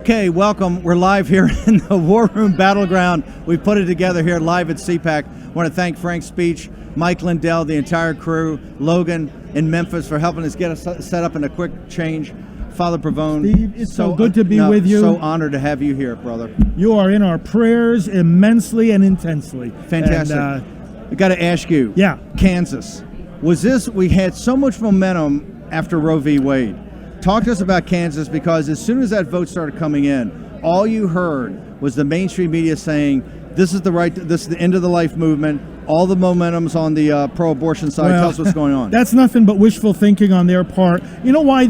Okay, welcome. We're live here in the War Room Battleground. We put it together here live at CPAC. I want to thank Frank Speech, Mike Lindell, the entire crew, Logan in Memphis for helping us get us set up in a quick change. Father Pavone, Steve, it's so good to be with you. So honored to have you here, brother. You are in our prayers immensely and intensely. Fantastic. I got to ask you. Yeah. Kansas. We had so much momentum after Roe v. Wade. Talk to us about Kansas, because as soon as that vote started coming in, all you heard was the mainstream media saying, this is the end of the life movement. All the momentum's on the pro-abortion side. Tell us what's going on. That's nothing but wishful thinking on their part. You know why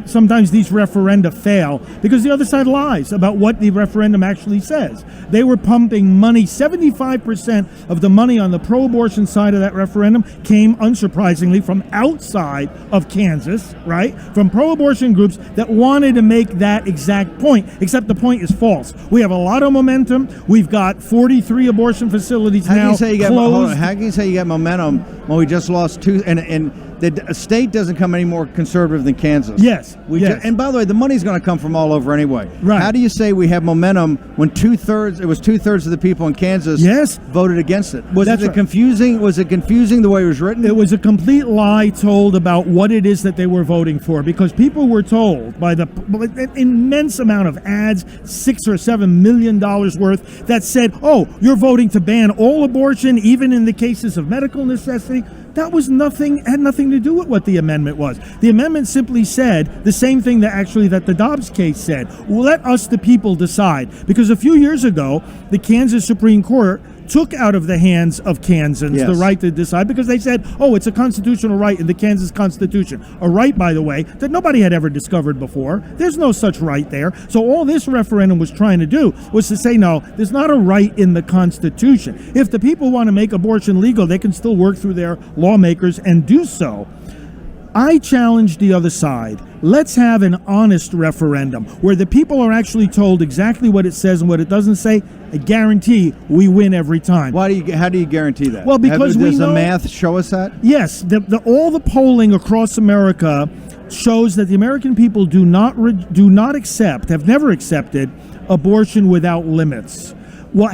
sometimes these referenda fail? Because the other side lies about what the referendum actually says. They were pumping money. 75% of the money on the pro-abortion side of that referendum came, unsurprisingly, from outside of Kansas, right? From pro-abortion groups that wanted to make that exact point, except the point is false. We have a lot of momentum. We've got 43 abortion facilities now closed. How can you say you got momentum when we just lost two, and the state doesn't come any more conservative than Kansas? Yes. And by the way, the money's going to come from all over anyway. Right. How do you say we have momentum when two-thirds of the people in Kansas voted against it? Was it confusing the way it was written? It was a complete lie told about what it is that they were voting for, because people were told by an immense amount of ads, $6 or $7 million worth, that said, oh, you're voting to ban all abortion, even in the cases of medical necessity. That was had nothing to do with what the amendment was. The amendment simply said the same thing that the Dobbs case said. Let us, the people, decide. Because a few years ago, the Kansas Supreme Court took out of the hands of Kansans the right to decide, because they said, oh, it's a constitutional right in the Kansas Constitution. A right, by the way, that nobody had ever discovered before. There's no such right there. So all this referendum was trying to do was to say, no, there's not a right in the Constitution. If the people want to make abortion legal, they can still work through their lawmakers and do so. I challenge the other side. Let's have an honest referendum where the people are actually told exactly what it says and what it doesn't say. I guarantee we win every time. How do you guarantee that? Well, because does the math show us that? Yes, all the polling across America shows that the American people do not accept, have never accepted, abortion without limits. What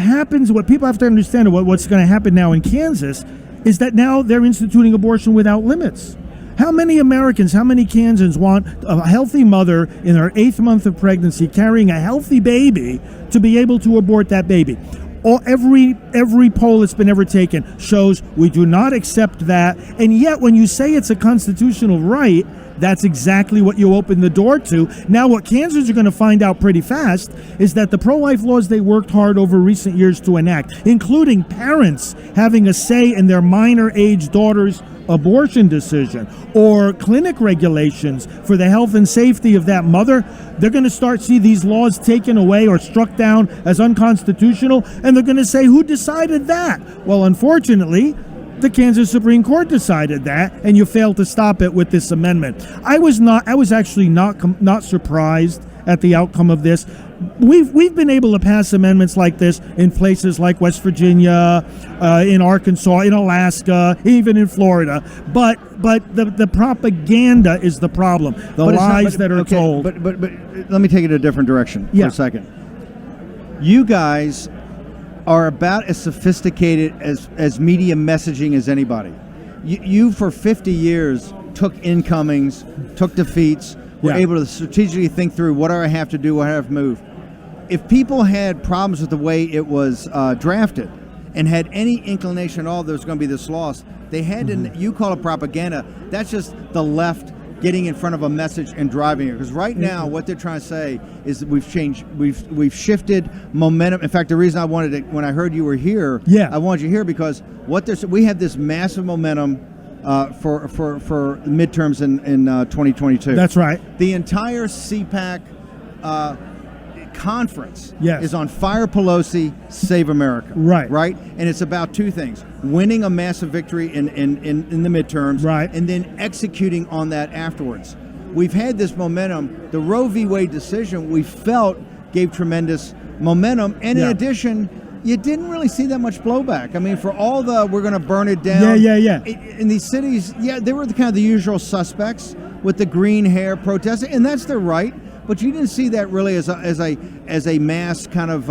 people have to understand, what's going to happen now in Kansas, is that now they're instituting abortion without limits. How many Americans, how many Kansans want a healthy mother in her 8th month of pregnancy carrying a healthy baby to be able to abort that baby? Every poll that's been ever taken shows we do not accept that. And yet when you say it's a constitutional right, that's exactly what you open the door to. Now, what Kansans are going to find out pretty fast is that the pro-life laws they worked hard over recent years to enact, including parents having a say in their minor age daughters' abortion decision, or clinic regulations for the health and safety of that mother, they're going to start see these laws taken away or struck down as unconstitutional, and they're going to say, who decided that? Well, unfortunately, the Kansas Supreme Court decided that, and you failed to stop it with this amendment. I was actually not surprised at the outcome of this. We've been able to pass amendments like this in places like West Virginia, in Arkansas, in Alaska, even in Florida. But the propaganda is the problem. The lies that are told. But let me take it a different direction for a second. You guys are about as sophisticated as media messaging as anybody. You for 50 years took incomings, took defeats, were able to strategically think through what do I have to do, what do I have to move. If people had problems with the way it was drafted and had any inclination at all there was going to be this loss, they had to, you call it propaganda, that's just the left getting in front of a message and driving it. Because right now, what they're trying to say is that we've shifted momentum. In fact, the reason I wanted it, when I heard you were here, I wanted you here because we have this massive momentum for midterms in 2022. That's right. The entire CPAC conference is on Fire Pelosi, Save America. Right? And it's about two things: winning a massive victory in the midterms, and then executing on that afterwards. We've had this momentum. The Roe v. Wade decision, we felt, gave tremendous momentum, and in addition, you didn't really see that much blowback. I mean, for all the we're going to burn it down. In these cities, they were kind of the usual suspects with the green hair protesting, and that's their right. but you didn't see that really as a mass kind of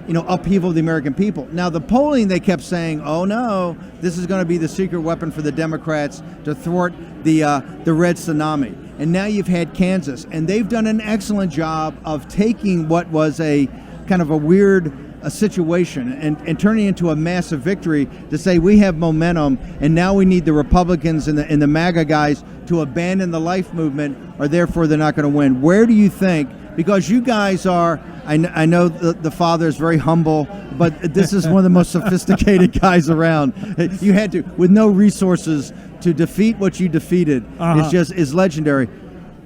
upheaval of the American people. Now the polling, they kept saying, oh no, this is going to be the secret weapon for the Democrats to thwart the red tsunami. And now you've had Kansas, and they've done an excellent job of taking what was a kind of a weird situation and turning it into a massive victory to say we have momentum, and now we need the Republicans and the MAGA guys to abandon the life movement, or therefore they're not going to win. Where do you think, because you guys are, I know the father is very humble, but this is one of the most sophisticated guys around. You had to, with no resources, to defeat what you defeated. Is legendary.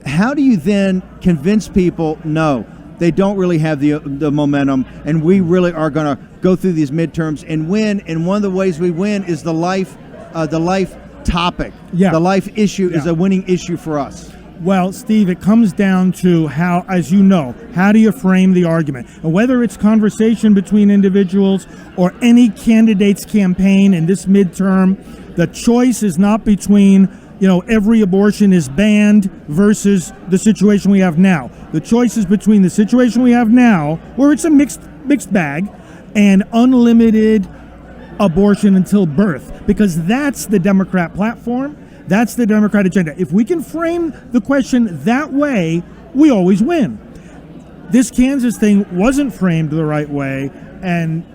How do you then convince people, no, they don't really have the momentum, and we really are going to go through these midterms and win? And one of the ways we win is the life topic. Yeah. The life issue is a winning issue for us. Well, Steve, it comes down to how, as you know, how do you frame the argument? And whether it's conversation between individuals or any candidate's campaign in this midterm, the choice is not between, every abortion is banned versus the situation we have now. The choice is between the situation we have now, where it's a mixed bag, and unlimited abortion until birth, because that's the Democrat platform. That's the Democrat agenda. If we can frame the question that way, we always win. This Kansas thing wasn't framed the right way,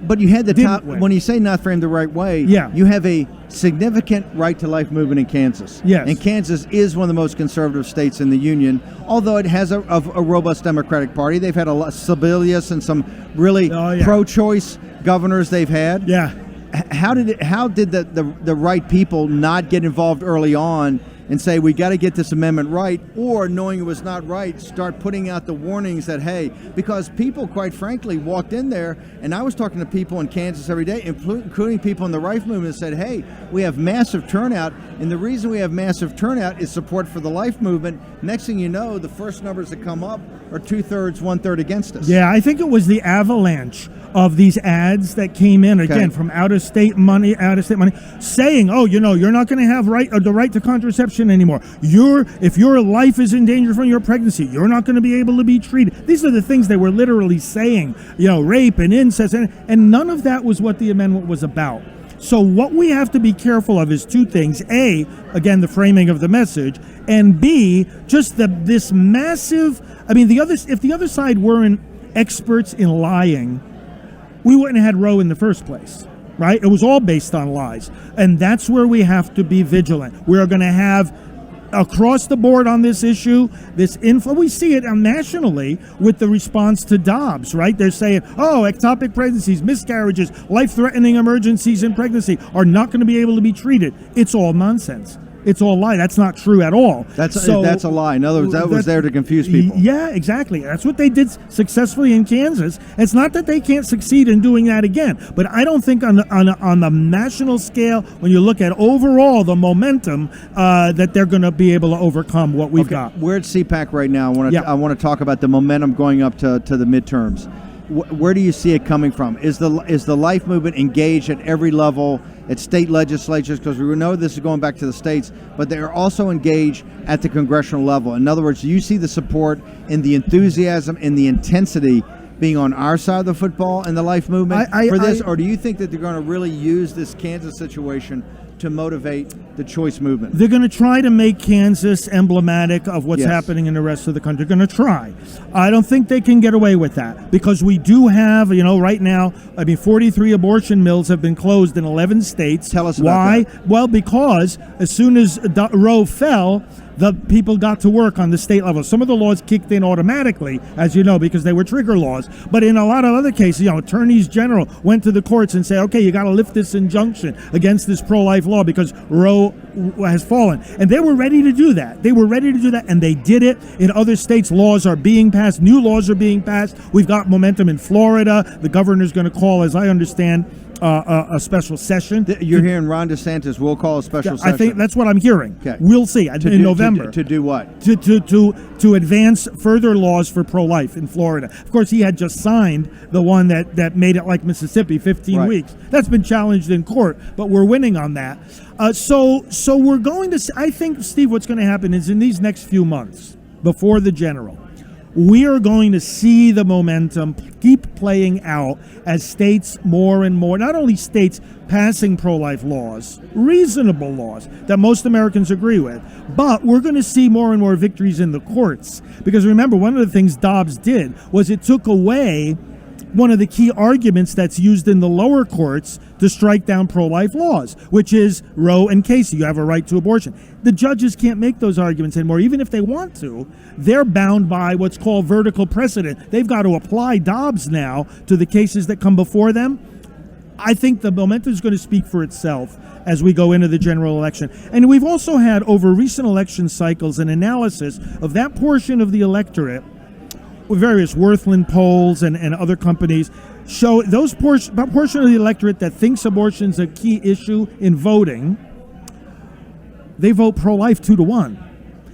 but you had the top. When you say not framed the right way, you have a significant right to life movement in Kansas. Yes. And Kansas is one of the most conservative states in the union, although it has a robust Democratic Party. They've had a lot, Sebelius and some really pro-choice governors they've had. Yeah. How did the right people not get involved early on and say we got to get this amendment right, or knowing it was not right, start putting out the warnings that, hey, because people, quite frankly, walked in there, and I was talking to people in Kansas every day, including people in the right movement, said, hey, we have massive turnout, and the reason we have massive turnout is support for the life movement. Next thing you know, the first numbers that come up are 2/3, 1/3 against us. Yeah, I think it was the avalanche of these ads that came in, again, from out-of-state money, saying, oh, you're not going to have the right to contraception anymore. If your life is in danger from your pregnancy, you're not going to be able to be treated. These are the things they were literally saying, rape and incest, and none of that was what the amendment was about. So what we have to be careful of is two things. A, again, the framing of the message, and B, just this massive, if the other side weren't experts in lying, we wouldn't have had Roe in the first place, right? It was all based on lies. And that's where we have to be vigilant. We're going to have, across the board on this issue, this info. We see it nationally with the response to Dobbs, right? They're saying, ectopic pregnancies, miscarriages, life-threatening emergencies in pregnancy are not going to be able to be treated. It's all nonsense. It's all lie. That's not true at all. That's a lie. In other words, that was there to confuse people. Yeah, exactly. That's what they did successfully in Kansas. It's not that they can't succeed in doing that again, but I don't think on the national scale, when you look at overall the momentum, that they're going to be able to overcome what we've got. We're at CPAC right now. I want to talk about the momentum going up to the midterms. Where do you see it coming from? Is the life movement engaged at every level at state legislatures? Because we know this is going back to the states, but they are also engaged at the congressional level. In other words, do you see the support and the enthusiasm and the intensity being on our side of the football and the life movement for this? Or do you think that they're going to really use this Kansas situation to motivate the choice movement? They're going to try to make Kansas emblematic of what's happening in the rest of the country. They're going to try. I don't think they can get away with that, because we do have, right now, 43 abortion mills have been closed in 11 states. Tell us about that. Well, because as soon as Roe fell, the people got to work on the state level. Some of the laws kicked in automatically, as you know, because they were trigger laws. But in a lot of other cases, attorneys general went to the courts and said, okay, you got to lift this injunction against this pro-life law because Roe has fallen. And they were ready to do that. And they did it. In other states, laws are being passed. New laws are being passed. We've got momentum in Florida. The governor's going to call, as I understand, a special session. You're hearing Ron DeSantis will call a special session? I think that's what I'm hearing. Okay. We'll see in November. To do what? To advance further laws for pro-life in Florida. Of course, he had just signed the one that made it like Mississippi, 15 weeks. That's been challenged in court, but we're winning on that. So we're going to, I think, Steve, what's going to happen is in these next few months, before the general, we are going to see the momentum keep playing out as states more and more, not only states passing pro-life laws, reasonable laws that most Americans agree with, but we're going to see more and more victories in the courts. Because remember, one of the things Dobbs did was it took away one of the key arguments that's used in the lower courts to strike down pro-life laws, which is Roe and Casey. You have a right to abortion. The judges can't make those arguments anymore. Even if they want to, they're bound by what's called vertical precedent. They've got to apply Dobbs now to the cases that come before them. I think the momentum is going to speak for itself as we go into the general election. And we've also had, over recent election cycles, an analysis of that portion of the electorate with various Worthland polls and other companies show those portion of the electorate that thinks abortion is a key issue in voting, they vote pro-life 2-1.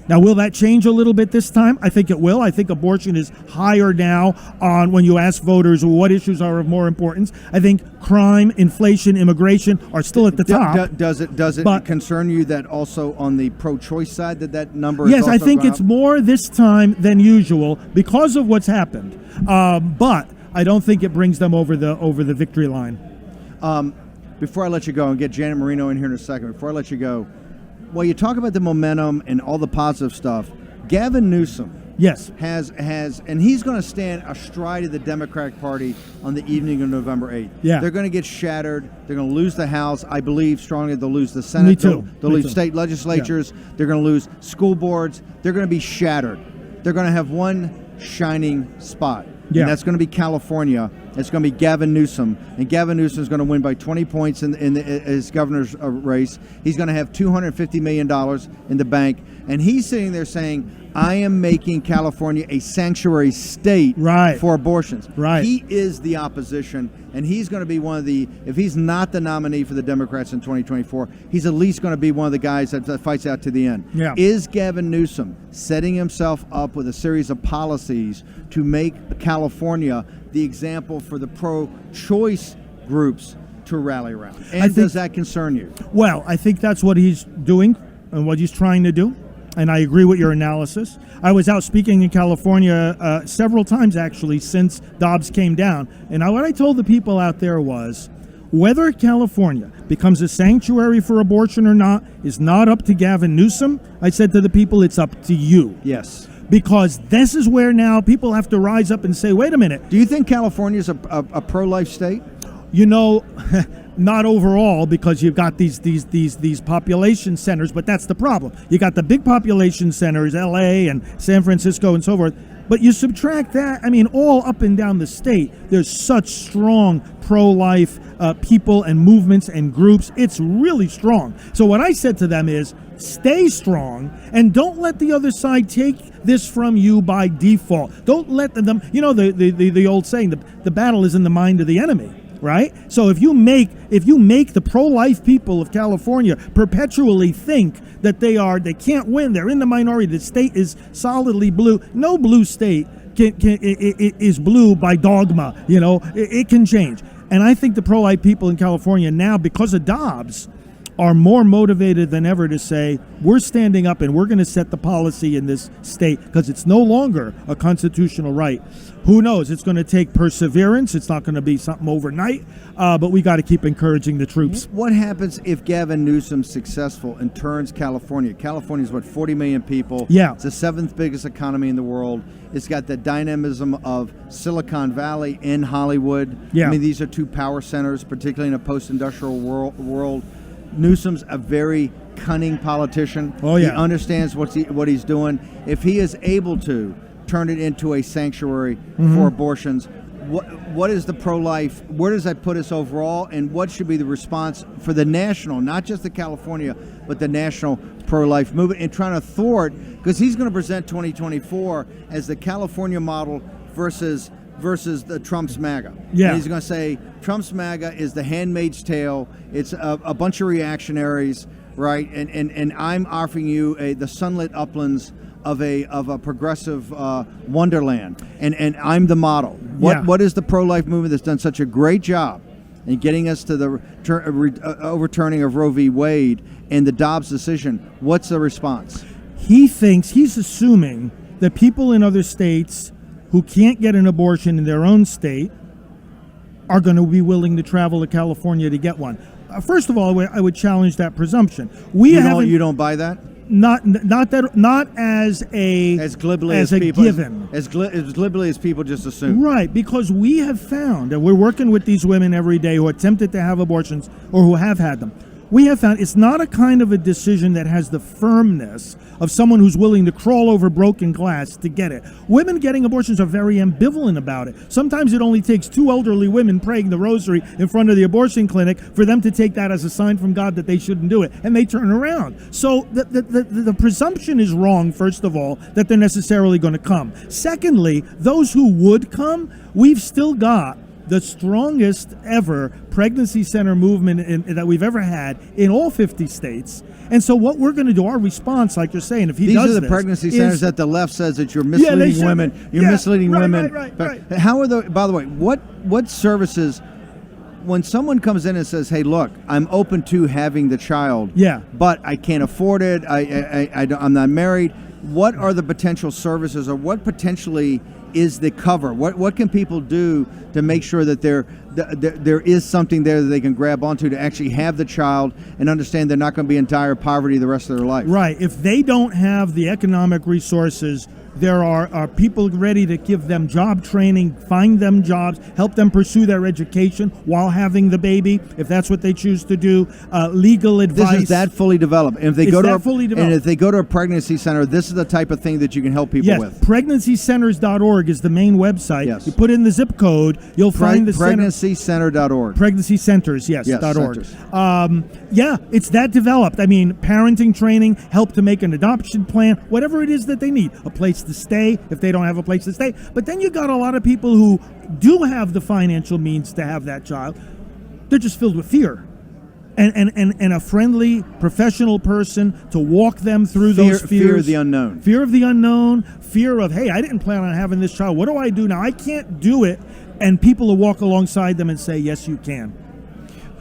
Now, will that change a little bit this time? I think it will. I think abortion is higher now on when you ask voters what issues are of more importance. I think crime, inflation, immigration are still at the top. Does it concern you that also on the pro-choice side that number is yes, also I think gone it's up? more this time than usual because of what's happened. But I don't think it brings them over the victory line. Before I let you go, and get Janet Marino in here in a second, before I let you go, well, you talk about the momentum and all the positive stuff. Gavin Newsom Yes. has and he's going to stand astride of the Democratic Party on the evening of November 8th. Yeah. They're going to get shattered. They're going to lose the House. I believe strongly they'll lose the Senate. Me too. They'll Me lose too. state legislatures. Yeah. They're going to lose school boards. They're going to be shattered. They're going to have one shining spot. Yeah. And that's going to be California. It's going to be Gavin Newsom. And Gavin Newsom is going to win by 20 points in his governor's race. He's going to have $250 million in the bank. And he's sitting there saying, I am making California a sanctuary state for abortions. Right. He is the opposition, and he's going to be one of the, if he's not the nominee for the Democrats in 2024, he's at least going to be one of the guys that fights out to the end. Yeah. Is Gavin Newsom setting himself up with a series of policies to make California the example for the pro-choice groups to rally around? And does that concern you? Well, I think that's what he's doing and what he's trying to do. And I agree with your analysis. I was out speaking in California several times, actually, since Dobbs came down. And what I told the people out there was, whether California becomes a sanctuary for abortion or not is not up to Gavin Newsom. I said to the people, it's up to you. Yes. Because this is where now people have to rise up and say, wait a minute. Do you think California is a pro-life state? You know, not overall, because you've got these population centers, but that's the problem. You got the big population centers, LA and San Francisco and so forth. But you subtract that, I mean, all up and down the state, there's such strong pro-life people and movements and groups. It's really strong. So what I said to them is, stay strong and don't let the other side take this from you by default. Don't let them, you know, the old saying, the battle is in the mind of the enemy. Right? So if you make the pro-life people of California perpetually think that they can't win, they're in the minority, the state is solidly blue. No blue state is blue by dogma. You know, it can change. And I think the pro-life people in California now, because of Dobbs, are more motivated than ever to say, we're standing up and we're going to set the policy in this state because it's no longer a constitutional right. Who knows? It's going to take perseverance. It's not going to be something overnight, but we got to keep encouraging the troops. What happens if Gavin Newsom's successful and turns California? California is, 40 million people? Yeah. It's the 7th biggest economy in the world. It's got the dynamism of Silicon Valley and Hollywood. Yeah. I mean, these are two power centers, particularly in a post-industrial world. Newsom's a very cunning politician. Oh, yeah. He understands what he's doing. If he is able to turn it into a sanctuary for abortions, what is the pro-life? Where does that put us overall? And what should be the response for the national, not just the California, but the national pro-life movement, and trying to thwart, because he's going to present 2024 as the California model versus the Trump's MAGA. Yeah. And he's going to say Trump's MAGA is the Handmaid's Tale. It's a bunch of reactionaries, right? And I'm offering you the sunlit uplands of a progressive wonderland, and I'm the model. What is the pro-life movement that's done such a great job in getting us to the overturning of Roe v. Wade and the Dobbs decision? What's the response? He's assuming that people in other states who can't get an abortion in their own state are going to be willing to travel to California to get one. First of all, I would challenge that presumption. You don't buy that? Not as glibly as a people, given. as glibly as people just assume. Right, because we have found, and we're working with these women every day who attempted to have abortions or who have had them. We have found it's not a kind of a decision that has the firmness of someone who's willing to crawl over broken glass to get it. Women getting abortions are very ambivalent about it. Sometimes it only takes two elderly women praying the rosary in front of the abortion clinic for them to take that as a sign from God that they shouldn't do it, and they turn around. So the presumption is wrong, first of all, that they're necessarily going to come. Secondly, those who would come, we've still got the strongest ever pregnancy center movement that we've ever had in all 50 states. And so what we're going to do, our response, like you're saying, if he These does are the this, pregnancy centers that the left says that you're misleading women. You're misleading women. Right. How are by the way, what services, when someone comes in and says, hey, look, I'm open to having the child, but I can't afford it, I'm not married, what are the potential services, or what potentially is the cover? What can people do to make sure that there is something there that they can grab onto to actually have the child and understand they're not going to be in dire poverty the rest of their life? Right. If they don't have the economic resources, there are people ready to give them job training, find them jobs, help them pursue their education while having the baby, if that's what they choose to do. Legal advice. This is that fully developed. And if they go to a pregnancy center, this is the type of thing that you can help people with. Pregnancycenters.org is the main website. Yes. You put in the zip code, you'll find the pregnancycenter.org. Pregnancy centers, yes, .org. Centers. It's that developed. I mean, parenting training, help to make an adoption plan, whatever it is that they need. A place to stay if they don't have a place to stay. But then you got a lot of people who do have the financial means to have that child. They're just filled with fear. And a friendly, professional person to walk them through those fears. Fear of the unknown. Fear of the unknown. Fear of, hey, I didn't plan on having this child. What do I do now? I can't do it. And people will walk alongside them and say, yes, you can.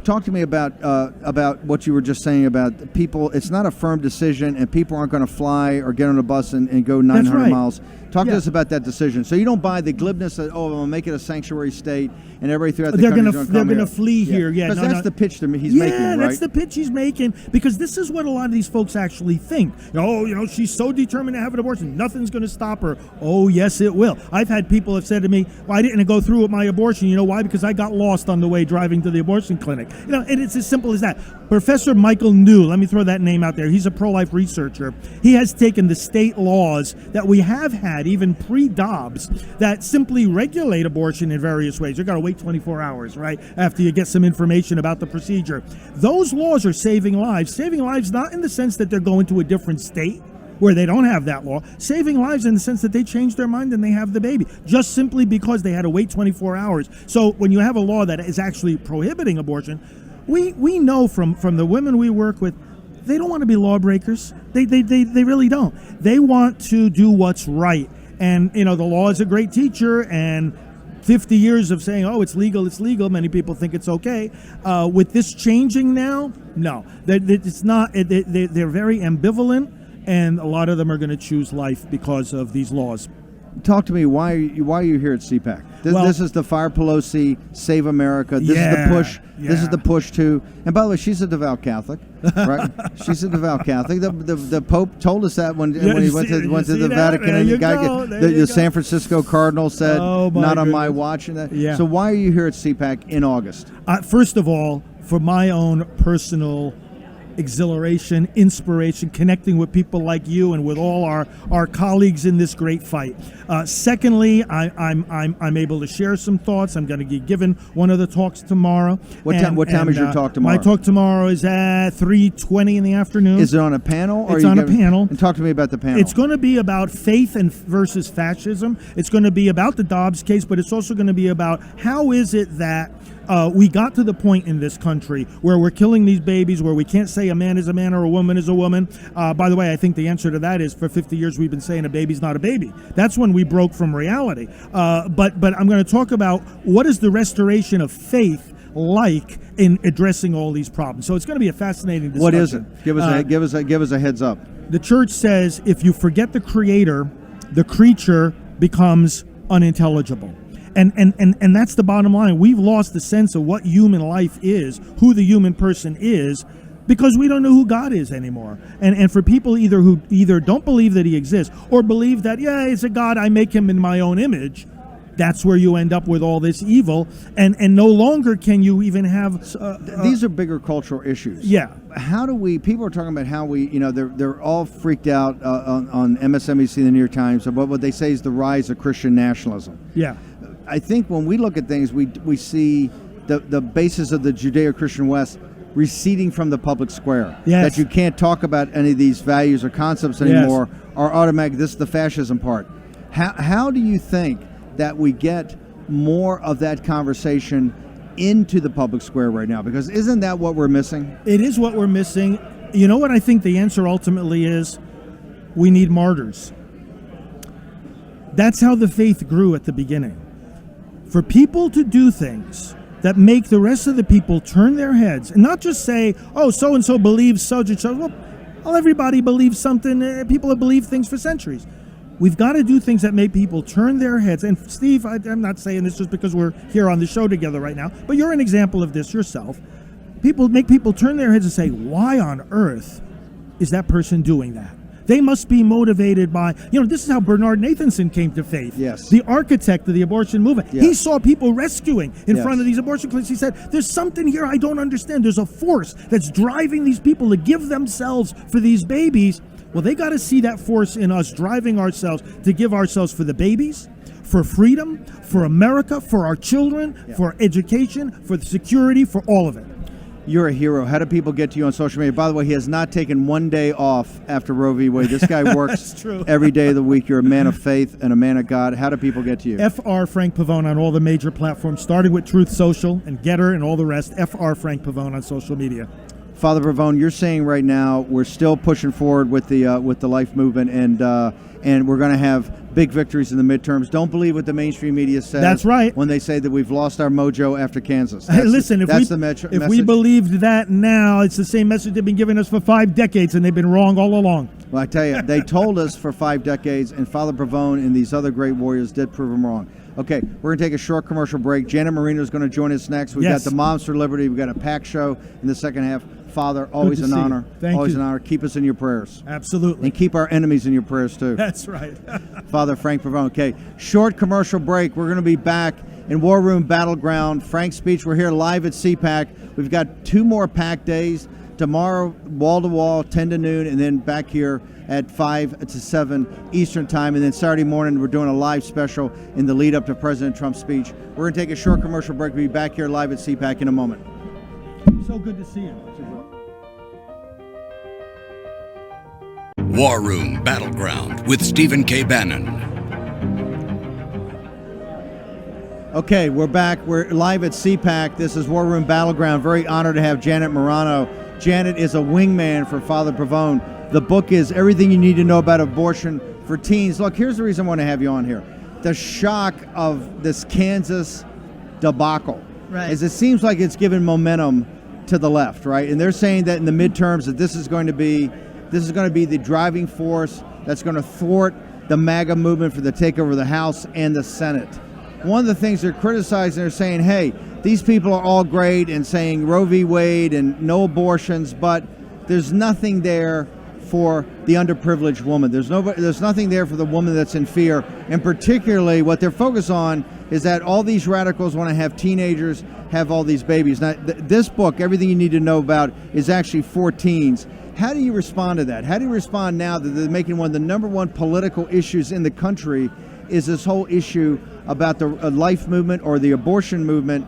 Talk to me about what you were just saying about people. It's not a firm decision, and people aren't going to fly or get on a bus and go 900 miles. Talk to us about that decision. So you don't buy the glibness that, oh, we'll make it a sanctuary state, and everybody throughout the country they're going to flee here. Yeah, because that's the pitch to me he's making, right? Yeah, that's the pitch he's making, because this is what a lot of these folks actually think. Oh, she's so determined to have an abortion, nothing's going to stop her. Oh, yes, it will. I've had people have said to me, well, I didn't go through with my abortion. You know why? Because I got lost on the way driving to the abortion clinic. And it's as simple as that. Professor Michael New, let me throw that name out there. He's a pro-life researcher. He has taken the state laws that we have had, even pre-Dobbs, that simply regulate abortion in various ways. You've got to wait 24 hours, right, after you get some information about the procedure. Those laws are saving lives not in the sense that they're going to a different state where they don't have that law, saving lives in the sense that they change their mind and they have the baby, just simply because they had to wait 24 hours. So when you have a law that is actually prohibiting abortion, we know from the women we work with, they don't want to be lawbreakers. They really don't. They want to do what's right. And, the law is a great teacher, and 50 years of saying, oh, it's legal, many people think it's okay. With this changing now, no. It's not. They're very ambivalent, and a lot of them are going to choose life because of these laws. Talk to me. Why are you here at CPAC? This is the Fire Pelosi, Save America. This is the push. Yeah. This is the push to. And by the way, she's a devout Catholic, right? She's a devout Catholic. The Pope told us that when he went to the Vatican, and the San Francisco Cardinal said, "Not on my watch." And that. Yeah. So why are you here at CPAC in August? First of all, for my own personal exhilaration, inspiration, connecting with people like you and with all our colleagues in this great fight. Secondly, I'm able to share some thoughts. I'm going to be given one of the talks tomorrow. What time is your talk tomorrow? My talk tomorrow is at 3:20 in the afternoon. Is it on a panel? It's on a panel. And talk to me about the panel. It's going to be about faith versus fascism. It's going to be about the Dobbs case, but it's also going to be about how is it that we got to the point in this country where we're killing these babies, where we can't say a man is a man or a woman is a woman. By the way, I think the answer to that is for 50 years we've been saying a baby's not a baby. That's when we broke from reality. But I'm going to talk about what is the restoration of faith like in addressing all these problems. So it's going to be a fascinating discussion. What is it? Give us a heads up. The church says if you forget the Creator the creature becomes unintelligible. And that's the bottom line. We've lost the sense of what human life is, who the human person is, because we don't know who God is anymore. And for people who either don't believe that he exists or believe that, yeah, it's a God, I make him in my own image, that's where you end up with all this evil. And no longer can you even have... these are bigger cultural issues. Yeah. How do we... People are talking about how we... they're all freaked out on MSNBC, the New York Times, about what they say is the rise of Christian nationalism. Yeah. I think when we look at things, we see the basis of the Judeo-Christian West receding from the public square. Yes. That you can't talk about any of these values or concepts anymore, or automatic. This is the fascism part. How do you think that we get more of that conversation into the public square right now? Because isn't that what we're missing? It is what we're missing. You know what I think the answer ultimately is? We need martyrs. That's how the faith grew at the beginning. For people to do things that make the rest of the people turn their heads and not just say, oh, so-and-so believes such and such. Well, everybody believes something. People have believed things for centuries. We've got to do things that make people turn their heads. And Steve, I'm not saying this just because we're here on the show together right now, but you're an example of this yourself. Make people turn their heads and say, why on earth is that person doing that? They must be motivated by, this is how Bernard Nathanson came to faith. Yes. The architect of the abortion movement. Yes. He saw people rescuing in Yes. front of these abortion clinics. He said, there's something here I don't understand. There's a force that's driving these people to give themselves for these babies. Well, they got to see that force in us driving ourselves to give ourselves for the babies, for freedom, for America, for our children, for education, for the security, for all of it. You're a hero. How do people get to you on social media? By the way, he has not taken one day off after Roe v. Wade. This guy works every day of the week. You're a man of faith and a man of God. How do people get to you? FR Frank Pavone on all the major platforms, starting with Truth Social and Getter and all the rest. FR Frank Pavone on social media. Father Pavone, you're saying right now we're still pushing forward with the life movement, and we're going to have big victories in the midterms. Don't believe what the mainstream media says. That's right. When they say that we've lost our mojo after Kansas. Hey, listen, if we believed that now, it's the same message they've been giving us for 5 decades, and they've been wrong all along. Well, I tell you, they told us for 5 decades, and Father Pavone and these other great warriors did prove them wrong. Okay, we're going to take a short commercial break. Janet Marino is going to join us next. We've got the Moms for Liberty. We've got a packed show in the second half. Father, always an honor. Always an honor. Keep us in your prayers. Absolutely. And keep our enemies in your prayers, too. That's right. Father Frank Pavone. Okay, short commercial break. We're going to be back in War Room Battleground. Frank's speech. We're here live at CPAC. We've got 2 more packed days. Tomorrow, wall-to-wall, 10 to noon, and then back here at 5 to 7 Eastern Time. And then Saturday morning, we're doing a live special in the lead-up to President Trump's speech. We're going to take a short commercial break. We'll be back here live at CPAC in a moment. So good to see you. War Room Battleground with Stephen K. Bannon. Okay, we're back. We're live at CPAC. This is War Room Battleground. Very honored to have Janet Marino. Janet is a wingman for Father Pavone. The book is Everything You Need to Know About Abortion for Teens. Look, here's the reason I want to have you on here. The shock of this Kansas debacle. Right. Is it seems like it's given momentum to the left, right? And they're saying that in the midterms that this is going to be the driving force that's going to thwart the MAGA movement for the takeover of the House and the Senate. One of the things they're criticizing, they're saying, hey, these people are all great and saying Roe v. Wade and no abortions, but there's nothing there for the underprivileged woman. There's nothing there for the woman that's in fear. And particularly what they're focused on is that all these radicals want to have teenagers have all these babies. Now, this book, Everything You Need to Know About, is actually for teens. How do you respond to that? How do you respond now that they're making one of the number one political issues in the country is this whole issue about the life movement or the abortion movement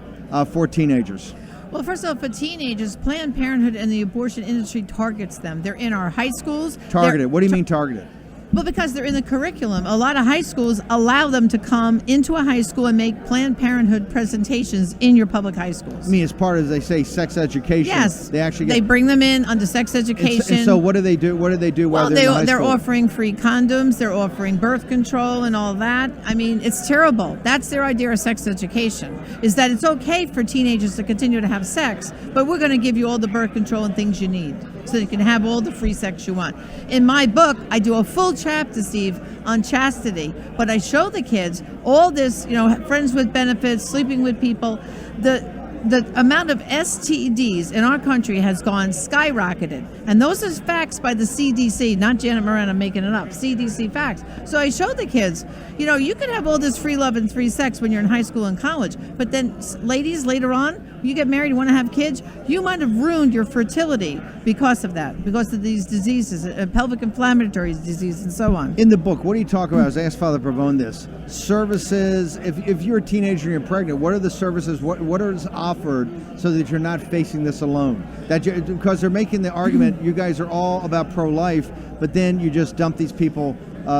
for teenagers? Well, first of all, for teenagers, Planned Parenthood and the abortion industry targets them. They're in our high schools. Targeted. What do you mean targeted? Well, because they're in the curriculum. A lot of high schools allow them to come into a high school and make Planned Parenthood presentations in your public high schools. I mean, as part of, they say, sex education. Yes. They bring them in under sex education. And so what do they do? What do they do while they're in high they're school? offering free condoms. They're offering birth control and all that. I mean, it's terrible. That's their idea of sex education, is that it's okay for teenagers to continue to have sex, but we're going to give you all the birth control and things you need so you can have all the free sex you want. In my book, I do a full chapter chapter, Steve, on chastity. But I show the kids all this, friends with benefits, sleeping with people. The amount of STDs in our country has gone skyrocketed. And those are facts by the CDC, not Janet Moran, I'm making it up. CDC facts. So I show the kids, you can have all this free love and free sex when you're in high school and college. But then, ladies, later on, you get married, you want to have kids, you might have ruined your fertility because of that, because of these diseases, pelvic inflammatory disease and so on. In the book, what do you talk about? I asked Father Pavone this. Services, if you're a teenager and you're pregnant, what are the services, what is offered so that you're not facing this alone? Because they're making the argument, you guys are all about pro-life, but then you just dump these people,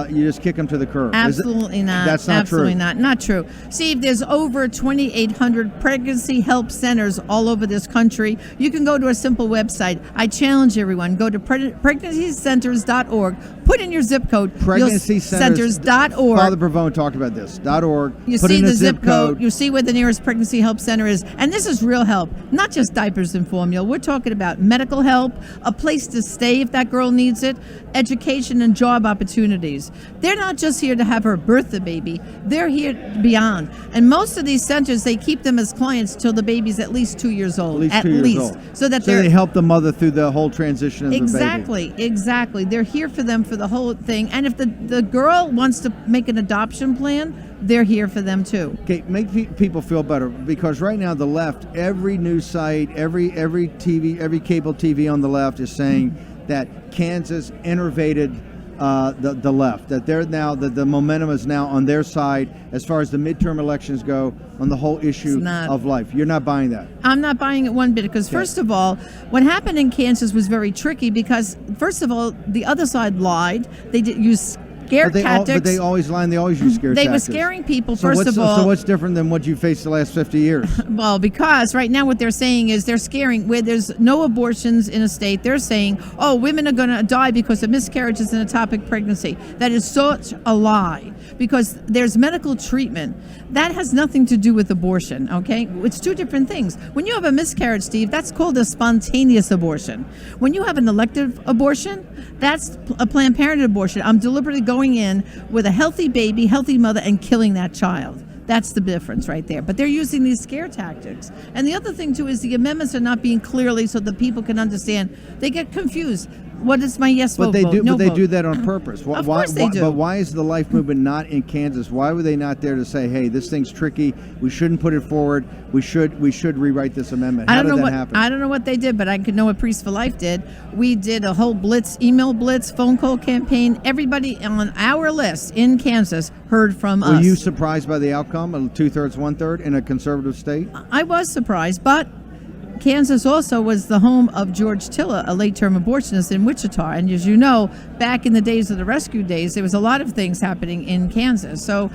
you just kick them to the curb. Absolutely not. That's not Absolutely true. Not true. Steve, there's over 2,800 pregnancy help centers all over this country. You can go to a simple website. I challenge everyone, go to pregnancycenters.org, put in your zip code. Pregnancycenters.org. Father Pavone talked about this. .org. You put see in the a zip code. You see where the nearest pregnancy help center is. And this is real help, not just diapers and formula. We're talking about medical help, a place to stay if that girl needs it, education and job opportunities. They're not just here to have her birth the baby. They're here beyond. And most of these centers, they keep them as clients till the baby's at least 2 years old. At least. So that they help the mother through the whole transition of the baby. Exactly. They're here for them for the whole thing. And if the girl wants to make an adoption plan, they're here for them too. Okay, make people feel better, because right now the left, every news site, every TV, every cable TV on the left is saying that Kansas innervated the left, that they're now that the momentum is now on their side as far as the midterm elections go on the whole issue of life. You're not buying that. I'm not buying it one bit, because first of all, what happened in Kansas was very tricky, because first of all, the other side lied. They did use scare tactics. But they always lie, and they always use scare tactics. They were scaring people, So what's different than what you faced the last 50 years? Well, because right now what they're saying is they're scaring, where there's no abortions in a state, they're saying, oh, women are going to die because of miscarriages and ectopic pregnancy. That is such a lie, because there's medical treatment. That has nothing to do with abortion, okay? It's two different things. When you have a miscarriage, Steve, that's called a spontaneous abortion. When you have an elective abortion, that's a Planned Parenthood abortion. I'm deliberately going in with a healthy baby, healthy mother, and killing that child. That's the difference right there. But they're using these scare tactics. And the other thing, too, is the amendments are not being clearly so that people can understand. They get confused. What is my yes vote? But they vote? do that on purpose. Of course they do. But why is the life movement not in Kansas? Why were they not there to say, "Hey, this thing's tricky. We shouldn't put it forward. We should rewrite this amendment"? How did that happen? I don't know what they did, but I could know what Priests for Life did. We did a whole blitz, email blitz, phone call campaign. Everybody on our list in Kansas heard from us. Were you surprised by the outcome of 2/3, 1/3 in a conservative state? I was surprised, but Kansas also was the home of George Tiller, a late-term abortionist in Wichita. And as you know, back in the days of the rescue days, there was a lot of things happening in Kansas. So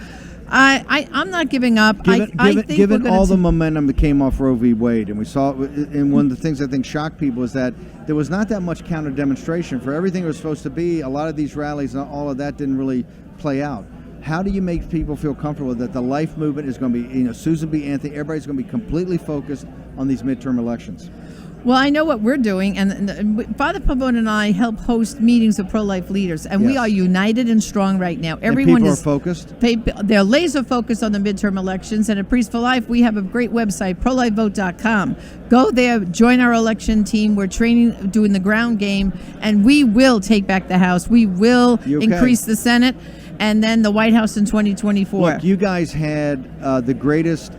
I'm not giving up. Given all the momentum that came off Roe v. Wade, and we saw it, and one of the things I think shocked people is that there was not that much counter demonstration for everything it was supposed to be. A lot of these rallies and all of that didn't really play out. How do you make people feel comfortable that the life movement is going to be, Susan B. Anthony, everybody's going to be completely focused on these midterm elections? Well, I know what we're doing, and Father Pavone and I help host meetings of pro-life leaders, and we are united and strong right now. Everyone people is are focused. They're laser focused on the midterm elections, and at Priests for Life, we have a great website, prolifevote.com. Go there, join our election team. We're training, doing the ground game, and we will take back the House. We will increase the Senate, and then the White House in 2024. Look, you guys had the greatest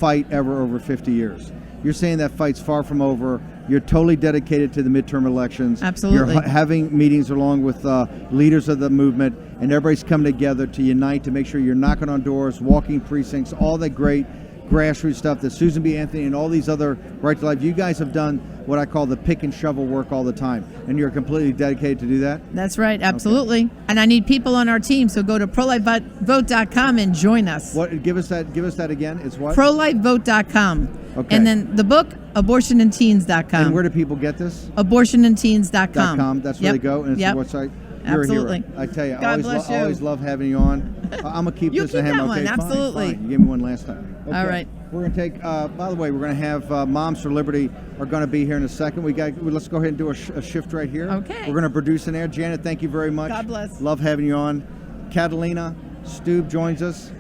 fight ever over 50 years. You're saying that fight's far from over. You're totally dedicated to the midterm elections. Absolutely. You're having meetings along with leaders of the movement, and everybody's coming together to unite to make sure you're knocking on doors, walking precincts, all that great grassroots stuff that Susan B. Anthony and all these other Right to Life. You guys have done what I call the pick and shovel work all the time, and you're completely dedicated to do that? That's right, absolutely. Okay. And I need people on our team, so go to prolifevote.com and join us. What? Give us that again. It's what? Prolifevote.com. Okay. And then the book, abortionandteens.com. And where do people get this? Abortionandteens.com. That's where they go, and it's the website. You're Absolutely. A hero. I tell you, God I always love having you on. I'm going to keep this keep in hand. that one. Okay, absolutely. fine. You gave me one last time. Okay. All right. We're going to take, by the way, we're going to have Moms for Liberty are going to be here in a second. Let's go ahead and do a shift right here. Okay. We're going to produce in there. Janet, thank you very much. God bless. Love having you on. Catalina, Stubbe joins us.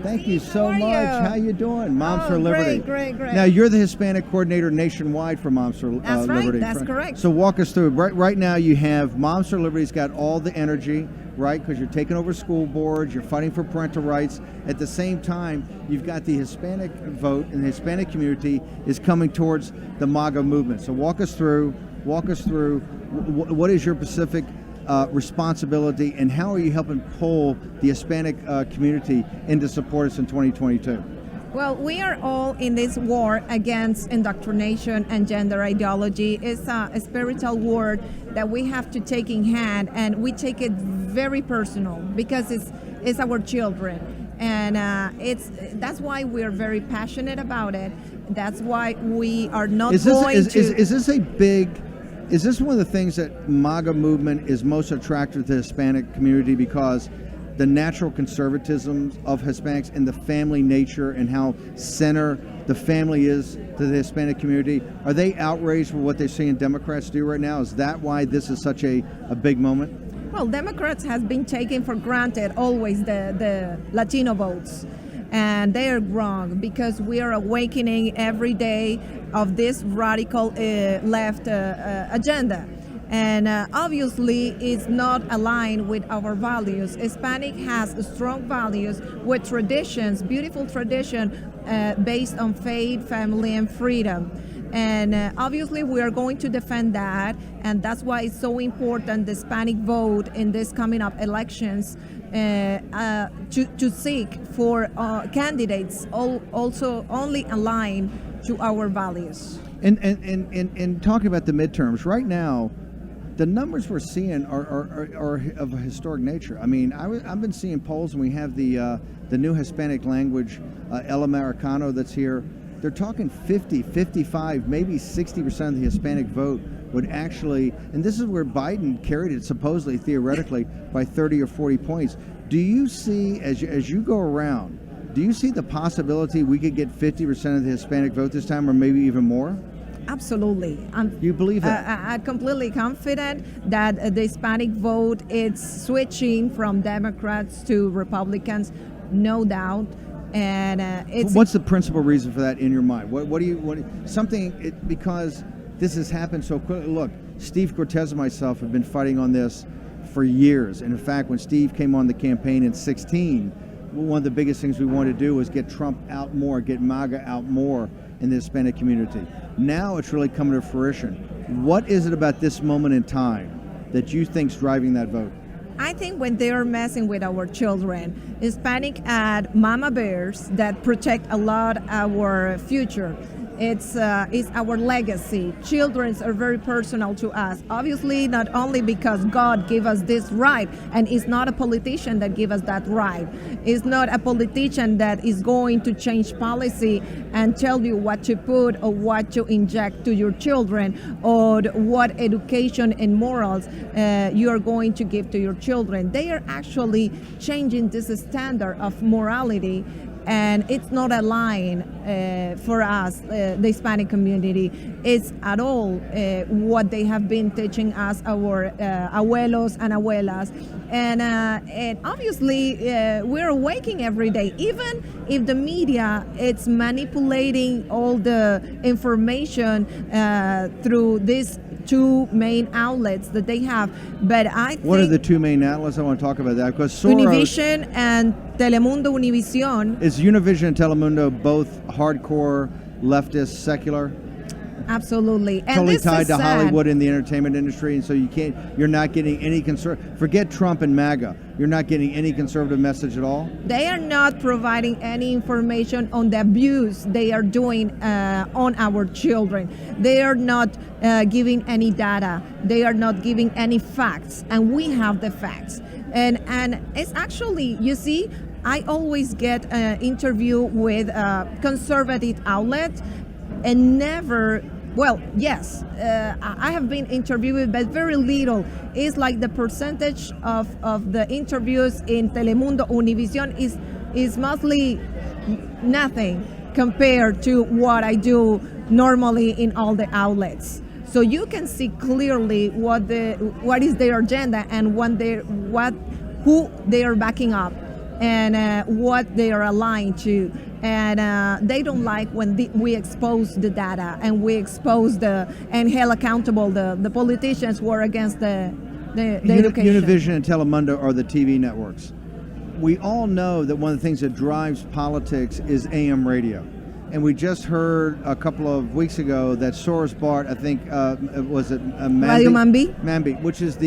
Thank you so much. How you doing? Moms for Liberty. Great. Now, you're the Hispanic coordinator nationwide for Moms for That's right, Liberty. that's correct. So walk us through. Right now, you have Moms for Liberty's got all the energy, right? Because you're taking over school boards, you're fighting for parental rights. At the same time, you've got the Hispanic vote, and the Hispanic community is coming towards the MAGA movement. So walk us through. What is your specific responsibility, and how are you helping pull the Hispanic community in to support us in 2022? Well, we are all in this war against indoctrination and gender ideology. It's a spiritual war that we have to take in hand, and we take it very personal because it's our children, and that's why we're very passionate about it. That's why we are not Is this one of the things that MAGA movement is most attractive to the Hispanic community, because the natural conservatism of Hispanics and the family nature and how center the family is to the Hispanic community? Are they outraged for what they're seeing Democrats do right now? Is that why this is such a big moment? Well, Democrats have been taking for granted always the Latino votes. And they are wrong, because we are awakening every day of this radical left agenda. And obviously it's not aligned with our values. Hispanic has strong values with traditions, beautiful tradition based on faith, family, and freedom. And obviously we are going to defend that, and that's why it's so important the Hispanic vote in this coming up elections, to seek for candidates also only aligned to our values. And talking about the midterms, right now, the numbers we're seeing are of a historic nature. I mean, I've been seeing polls, and we have the new Hispanic language, El Americano, that's here. They're talking 50, 55, maybe 60% of the Hispanic vote would actually, and this is where Biden carried it supposedly, theoretically, by 30 or 40 points. Do you see, as you go around, do you see the possibility we could get 50% of the Hispanic vote this time, or maybe even more? Absolutely. You believe that? I'm completely confident that the Hispanic vote is switching from Democrats to Republicans, no doubt. And what's the principal reason for that in your mind? Because this has happened so quickly. Look, Steve Cortez and myself have been fighting on this for years. And in fact, when Steve came on the campaign in 2016, one of the biggest things we wanted to do was get Trump out more, get MAGA out more in the Hispanic community. Now it's really coming to fruition. What is it about this moment in time that you think's driving that vote? I think when they are messing with our children, Hispanic add mama bears that protect a lot our future. It's our legacy. Children are very personal to us. Obviously, not only because God gave us this right, and it's not a politician that gave us that right. It's not a politician that is going to change policy and tell you what to put or what to inject to your children, or what education and morals you are going to give to your children. They are actually changing this standard of morality, and it's not a line for us, the Hispanic community. It's at all what they have been teaching us, our abuelos and abuelas. And obviously, we're awakening every day. Even if the media it's manipulating all the information through these two main outlets that they have. But I think what are the two main outlets? I want to talk about that, because Soros, Univision and Telemundo Univision. Is Univision and Telemundo both hardcore, leftist, secular? Absolutely. And totally this tied is to sad. Hollywood and the entertainment industry, and so you're not getting any forget Trump and MAGA. You're not getting any conservative message at all? They are not providing any information on the abuse they are doing on our children. They are not giving any data. They are not giving any facts, and we have the facts. And it's actually, you see, I always get an interview with a conservative outlet, and never, well, yes, I have been interviewed, but very little. It's like the percentage of the interviews in Telemundo Univision is mostly nothing. compared to what I do normally in all the outlets. So you can see clearly what is their agenda and who they are backing up and what they are aligned to. And they don't like when we expose the data and we expose and held accountable the politicians who are against the education. Univision and Telemundo are the TV networks. We all know that one of the things that drives politics is AM radio. And we just heard a couple of weeks ago that Soros bought, I think, was it Radio Mambi? Mambi, which is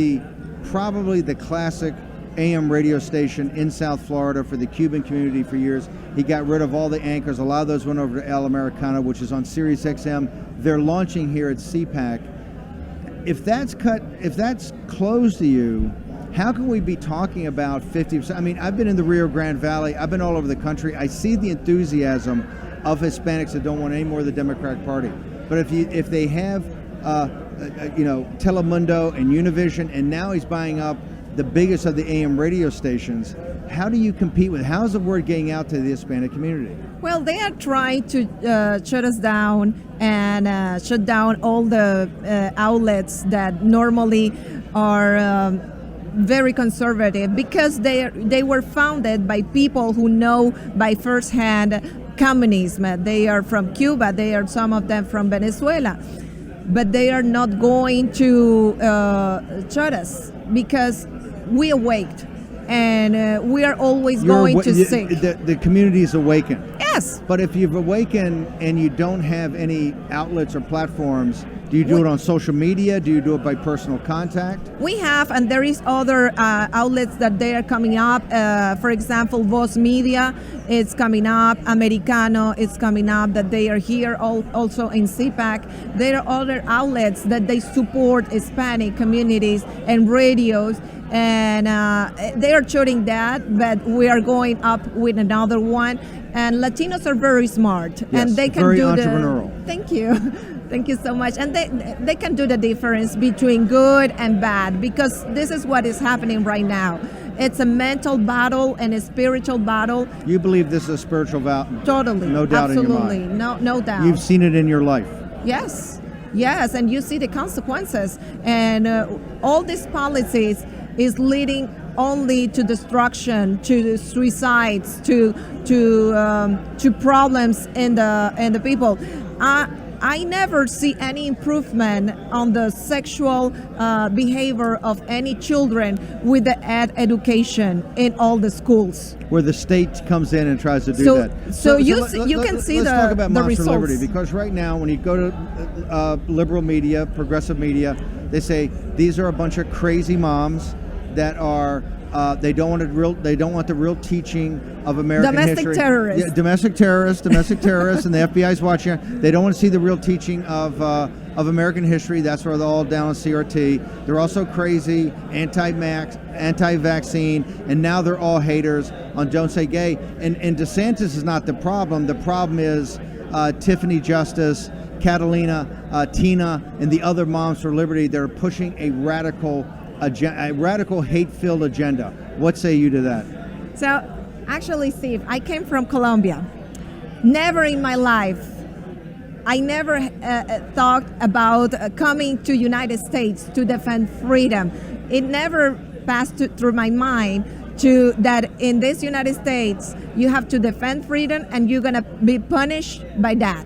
probably the classic AM radio station in South Florida for the Cuban community for years. He got rid of all the anchors. A lot of those went over to El Americano, which is on Sirius XM. They're launching here at CPAC. If that's closed to you, how can we be talking about 50%? I mean, I've been in the Rio Grande Valley. I've been all over the country. I see the enthusiasm of Hispanics that don't want any more of the Democratic Party. But if they have, Telemundo and Univision, and now he's buying up the biggest of the AM radio stations, how do you compete with? How is the word getting out to the Hispanic community? Well, they are trying to shut us down and shut down all the outlets that normally are very conservative, because they were founded by people who know by firsthand communism. They are from Cuba. They are some of them from Venezuela, but they are not going to shut us because we awaked, and we are always going to seek. The community is awakened. Yes. But if you've awakened and you don't have any outlets or platforms, do you do it on social media? Do you do it by personal contact? We have, and there is other outlets that they are coming up. For example, Voz Media is coming up. Americano is coming up, that they are here also in CPAC. There are other outlets that they support Hispanic communities and radios. And they are showing that, but we are going up with another one. And Latinos are very smart, yes, and they can very do entrepreneurial. Thank you. Thank you so much. And they can do the difference between good and bad, because this is what is happening right now. It's a mental battle and a spiritual battle. You believe this is a spiritual battle? Totally. No doubt Absolutely. in your mind. No doubt. You've seen it in your life. Yes, and you see the consequences. And all these policies is leading only to destruction, to suicides, to problems in the people. I never see any improvement on the sexual behavior of any children with the education in all the schools. Where the state comes in and tries to do that. So you can see let's talk about the Monster results. Liberty, because right now when you go to liberal media, progressive media, they say these are a bunch of crazy moms that are they don't want the real teaching of American history. Terrorists. Yeah, domestic terrorists, and the FBI's watching. They don't want to see the real teaching of American history. That's why they're all down on CRT. They're also crazy, anti-vaccine, and now they're all haters on Don't Say Gay. And DeSantis is not the problem. The problem is Tiffany Justice, Catalina, Tina, and the other Moms for Liberty. They're pushing a radical hate-filled agenda. What say you to that? So, actually, Steve, I came from Colombia. Never in my life, I never thought about coming to United States to defend freedom. It never passed through my mind that in this United States, you have to defend freedom and you're gonna be punished by that.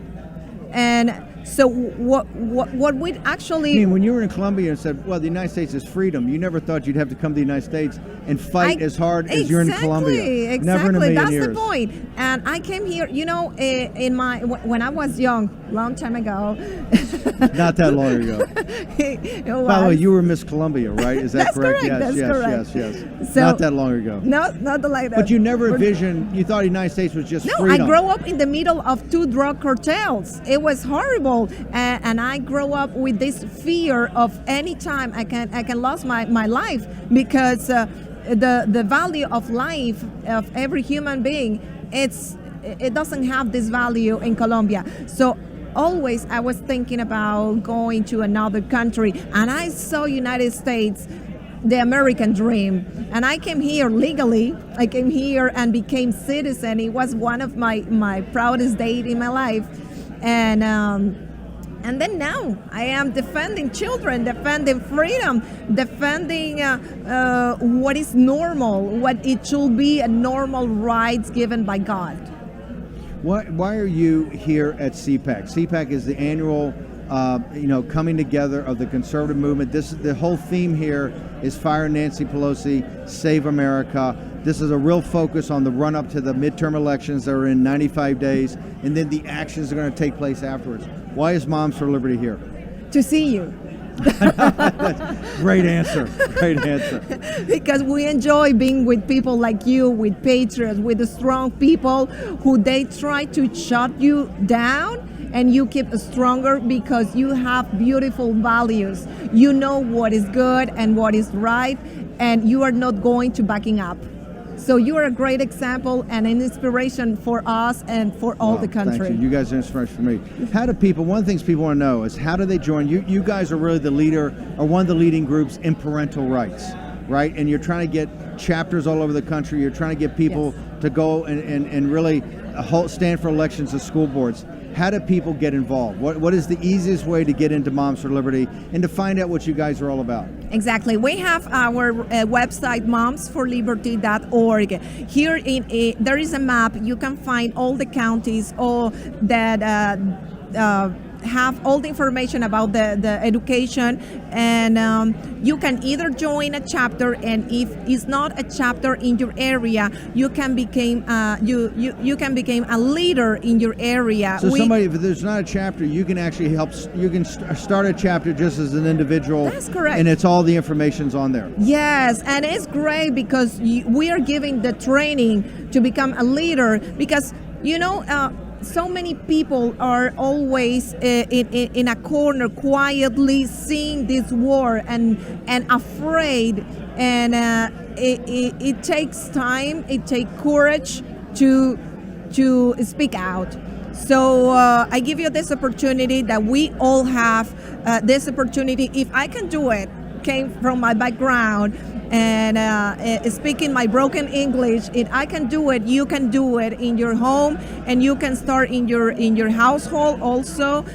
And so what we actually... I mean, when you were in Colombia and said, well, the United States is freedom, you never thought you'd have to come to the United States and fight as hard as you're in Colombia. Exactly. Never in a million That's years. the point. And I came here, when I was young, long time ago. Not that long ago. By the way, you were Miss Columbia, right? Is that That's correct? correct. Yes, That's correct. yes. So, not that long ago. No, not like that. But you never envisioned, you thought the United States was just freedom. I grew up in the middle of 2 drug cartels. It was horrible. And I grew up with this fear of any time I can lose my life, because the value of life of every human being, it doesn't have this value in Colombia. So always I was thinking about going to another country, and I saw United States the American dream. And I came here legally. I came here and became citizen. It was one of my proudest days in my life. And then now I am defending children, defending freedom, defending what is normal, what it should be a normal rights given by God. Why are you here at CPAC? CPAC is the annual coming together of the conservative movement. The whole theme here is Fire Nancy Pelosi, Save America. This is a real focus on the run-up to the midterm elections that are in 95 days, and then the actions are going to take place afterwards. Why is Moms for Liberty here? To see you. Great answer. Great answer. Because we enjoy being with people like you, with patriots, with the strong people who they try to shut you down, and you keep stronger because you have beautiful values. You know what is good and what is right, and you are not going to backing up. So you are a great example and an inspiration for us and for all the country. Thank you. You guys are inspiration for me. How do people, one of the things people want to know is how do they join? You guys are really the leader, or one of the leading groups in parental rights, right? And you're trying to get chapters all over the country. You're trying to get people to go and really stand for elections at school boards. How do people get involved? What is the easiest way to get into Moms for Liberty and to find out what you guys are all about? Exactly. We have our website, momsforliberty.org. Here there is a map. You can find all the counties that have all the information about the education, and you can either join a chapter, and if it's not a chapter in your area, you can become you can become a leader in your area. So if there's not a chapter, you can actually help. You can start a chapter just as an individual. That's correct. And it's all the information's on there. Yes, and it's great because we are giving the training to become a leader, because so many people are always in a corner quietly seeing this war and afraid, and it takes time, it takes courage to speak out. So I give you this opportunity that we all have this opportunity. If I can do it, came from my background, and speaking my broken English, if I can do it, you can do it in your home, and you can start in your household also,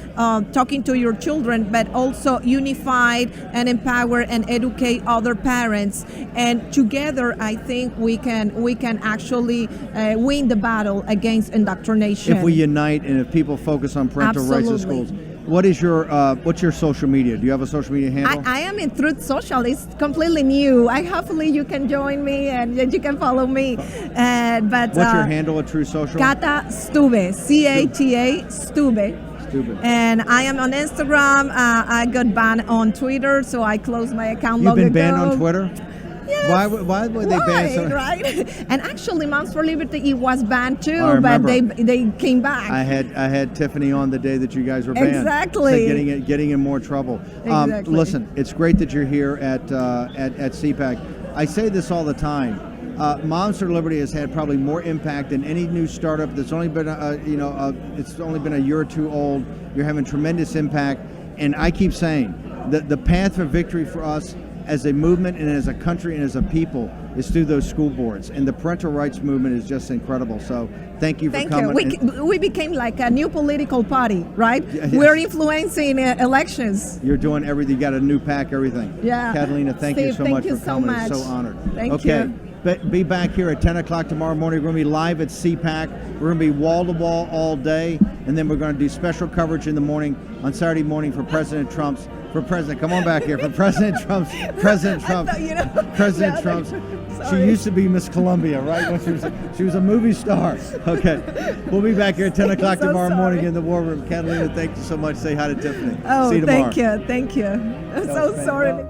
talking to your children, but also unified and empower and educate other parents, and together I think we can actually win the battle against indoctrination. If we unite and if people focus on parental rights in schools. What is what's your social media? Do you have a social media handle? I am in Truth Social. It's completely new. Hopefully you can join me and you can follow me. But what's your handle at Truth Social? Cata Stubbe, Cata Stubbe. And I am on Instagram. I got banned on Twitter, so I closed my account long ago. You've been banned on Twitter? Yes. Why would they ban someone? Right? And actually, Moms for Liberty, it was banned too, but they came back. I had Tiffany on the day that you guys were banned. Exactly. So getting in more trouble. Exactly. Listen, it's great that you're here at CPAC. I say this all the time. Moms for Liberty has had probably more impact than any new startup that's only been it's only been a year or two old. You're having tremendous impact, and I keep saying that the path for victory for us as a movement and as a country and as a people is through those school boards, and the parental rights movement is just incredible. So thank you for coming. We became like a new political party, right? Yes. We're influencing elections. You're doing everything. You got a new PAC, everything. Yeah. Catalina, thank you so much for coming. I'm so honored. Thank you. But be back here at 10 o'clock tomorrow morning. We're going to be live at CPAC. We're going to be wall-to-wall all day, and then we're going to do special coverage in the morning on Saturday morning for President Trump's. Come on back here for President Trump's. She used to be Miss Columbia, right? When she was a movie star. Okay, we'll be back here at 10 o'clock tomorrow morning in the War Room. Catalina, thank you so much. Say hi to Tiffany. Oh, see you tomorrow. Thank you. I'm so sorry.